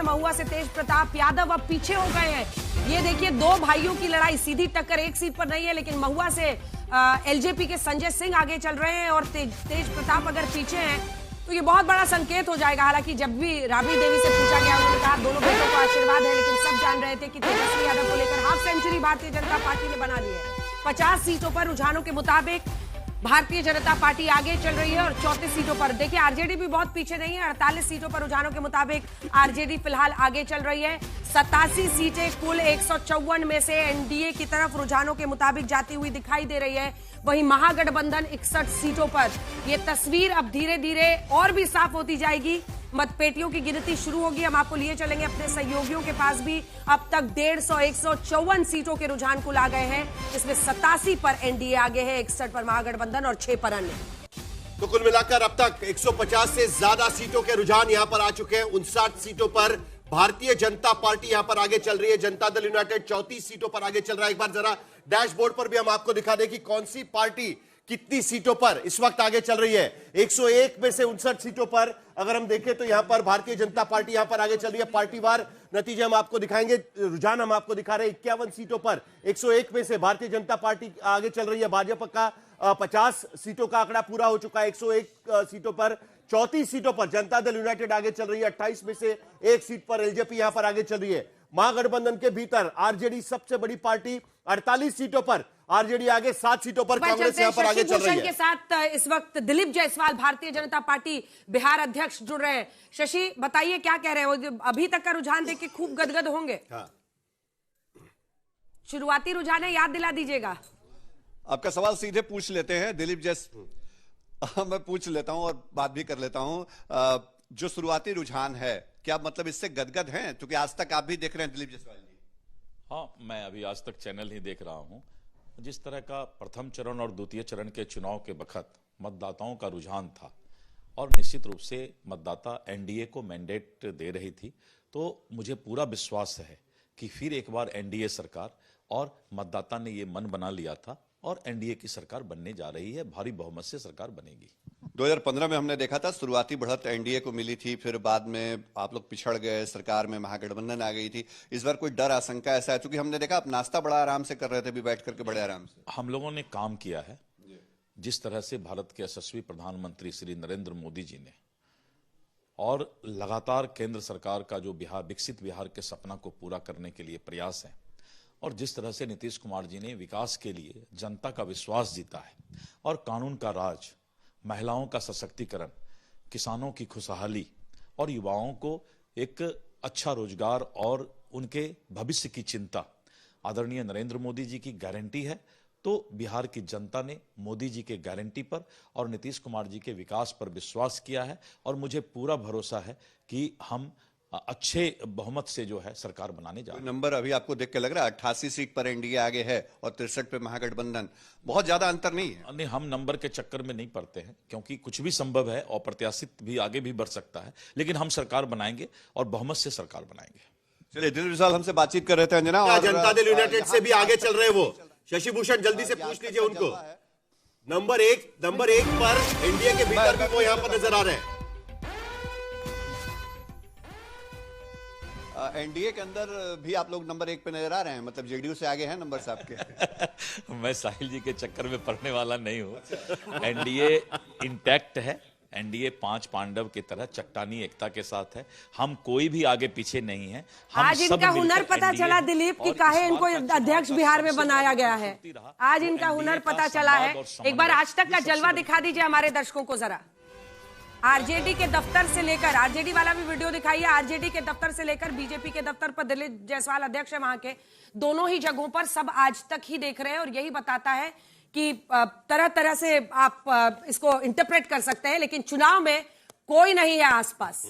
महुआ से तेज प्रताप यादव अब पीछे हो गए हैं। ये देखिए, दो भाइयों की लड़ाई, सीधी टक्कर एक सीट पर नहीं है, लेकिन महुआ से एलजेपी के संजय सिंह आगे चल रहे हैं और तेज प्रताप अगर पीछे हैं तो ये बहुत बड़ा संकेत हो जाएगा। हालांकि जब भी राबड़ी देवी से पूछा गया, उन्होंने कहा दोनों बेटों का आशीर्वाद है, लेकिन सब जान रहे थे कि तेजस्वी यादव को लेकर half century Bharatiya Janata party ने बना ली है। 50 सीटों पर रुझानों के मुताबिक भारतीय जनता पार्टी आगे चल रही है और 34 सीटों पर, देखिए आरजेडी भी बहुत पीछे नहीं है। 48 सीटों पर रुझानों के मुताबिक आरजेडी फिलहाल आगे चल रही है। 87 सीटें कुल 154 में से एनडीए की तरफ रुझानों के मुताबिक जाती हुई दिखाई दे रही है। वहीं महागठबंधन 61 सीटों पर। यह तस्वीर अब धीरे धीरे और भी साफ होती जाएगी। मतपेटियों की गिनती शुरू होगी। हम आपको लिए चलेंगे अपने सहयोगियों के पास भी। अब तक 154 सीटों के रुझान कुल आ गए हैं, जिसमें 87 पर एनडीए आगे है, 61 पर महागठबंधन और 6 पर अन्य। तो कुल मिलाकर अब तक 150 से ज्यादा सीटों के रुझान यहां पर आ चुके हैं। 59 सीटों पर भारतीय जनता पार्टी यहां पर आगे चल रही है। जनता दल यूनाइटेड 34 सीटों पर आगे चल रहा है। एक बार जरा डैशबोर्ड पर भी हम आपको दिखा दें कि कौन सी पार्टी कितनी सीटों पर इस वक्त आगे चल रही है। 101 में से 59 सीटों पर अगर हम देखें तो यहां पर भारतीय जनता पार्टी यहां पर आगे चल रही है। पार्टीवार नतीजे हम आपको दिखाएंगे, रुझान हम आपको दिखा रहे हैं। 51 सीटों पर 101 में से भारतीय जनता पार्टी आगे चल रही है। भाजपा का 50 सीटों का आंकड़ा पूरा हो चुका है। 101 सीटों पर 34 सीटों पर जनता दल यूनाइटेड आगे चल रही है। 28 में से एक सीट पर एलजेपी यहां पर आगे चल रही है। महागठबंधन के भीतर आरजेडी सबसे बड़ी पार्टी, 48 सीटों पर आरजेडी आगे, 7 सीटों पर कांग्रेस यहां पर आगे चल रही है। के साथ इस वक्त दिलीप जायसवाल, भारतीय जनता पार्टी बिहार अध्यक्ष, जुड़ रहे हैं। शशि, बताइए क्या कह रहे हैं? अभी तक का रुझान देख के खूब गदगद होंगे। हाँ। शुरुआती रुझान है, याद दिला दीजिएगा। आपका सवाल सीधे पूछ लेते हैं दिलीप मैं पूछ लेता हूं और बात भी कर लेता हूं। जो शुरुआती रुझान है, क्या मतलब इससे गदगद हैं? क्योंकि आज तक आप भी देख रहे हैं दिलीप जायसवाल जी। हाँ, मैं अभी आज तक चैनल ही देख रहा हूं। जिस तरह का प्रथम चरण और द्वितीय चरण के चुनाव के वक्त मतदाताओं का रुझान था और निश्चित रूप से मतदाता एनडीए को मैंडेट दे रही थी, तो मुझे पूरा विश्वास है कि फिर एक बार एनडीए सरकार, और मतदाता ने ये मन बना लिया था और एनडीए की सरकार बनने जा रही है। भारी बहुमत से सरकार बनेगी। 2015 में हमने देखा था शुरुआती बढ़त एनडीए को मिली थी, फिर बाद में आप लोग पिछड़ गए, सरकार में महागठबंधन आ गई थी। इस बार कोई डर, आशंका ऐसा है? क्योंकि हमने देखा आप नाश्ता बड़ा आराम से कर रहे थे, भी बैठ करके बड़े आराम से। हम लोगों ने काम किया है। जिस तरह से भारत के यशस्वी प्रधानमंत्री श्री नरेंद्र मोदी जी ने और लगातार केंद्र सरकार का जो बिहार, विकसित बिहार के सपना को पूरा करने के लिए प्रयास है, और जिस तरह से नीतीश कुमार जी ने विकास के लिए जनता का विश्वास जीता है, और कानून का राज, महिलाओं का सशक्तिकरण, किसानों की खुशहाली और युवाओं को एक अच्छा रोजगार और उनके भविष्य की चिंता आदरणीय नरेंद्र मोदी जी की गारंटी है। तो बिहार की जनता ने मोदी जी के गारंटी पर और नीतीश कुमार जी के विकास पर विश्वास किया है, और मुझे पूरा भरोसा है कि हम अच्छे बहुमत से जो है सरकार बनाने जा रहे हैं। नंबर अभी आपको देख के लग रहा है 88 सीट पर एनडीए आगे है और 63 पे महागठबंधन, बहुत ज्यादा अंतर नहीं है? नहीं, हम नंबर के चक्कर में नहीं पड़ते हैं, क्योंकि कुछ भी संभव है, अप्रत्याशित भी आगे भी बढ़ सकता है, लेकिन हम सरकार बनाएंगे और बहुमत से सरकार बनाएंगे। चलिए, दिलीप जायसवाल हमसे बातचीत कर रहे थे अंजना, और जनता दल यूनाइटेड से भी आगे चल रहे वो शशि भूषण, जल्दी से पूछ लीजिए उनको। नंबर एक पर एनडीए के भीतर भी वो यहां पर नजर आ रहे हैं। एनडीए के अंदर भी आप लोग नंबर 1 पे नजर आ रहे हैं, मतलब जेडीयू से आगे हैं नंबर साहब के। मैं साहिल जी के चक्कर में पड़ने वाला नहीं हूं। एनडीए इंटैक्ट है। एनडीए 5 पांडव की तरह चट्टानी एकता के साथ है। हम कोई भी आगे पीछे नहीं है। आज इनका हुनर पता चला दिलीप कि काहे इनको अध्यक्ष बिहार में बनाया गया है। आज इनका हुनर पता चला है। एक बार आज तक का जलवा दिखा दीजिए हमारे दर्शकों को जरा। आरजेडी के दफ्तर से लेकर, आरजेडी वाला भी वीडियो दिखाइए, आरजेडी के दफ्तर से लेकर बीजेपी के दफ्तर पर, दिलीप जायसवाल अध्यक्ष है वहां के, दोनों ही जगहों पर सब आज तक ही देख रहे हैं। और यही बताता है कि तरह तरह से आप इसको इंटरप्रेट कर सकते हैं, लेकिन चुनाव में कोई नहीं है आसपास।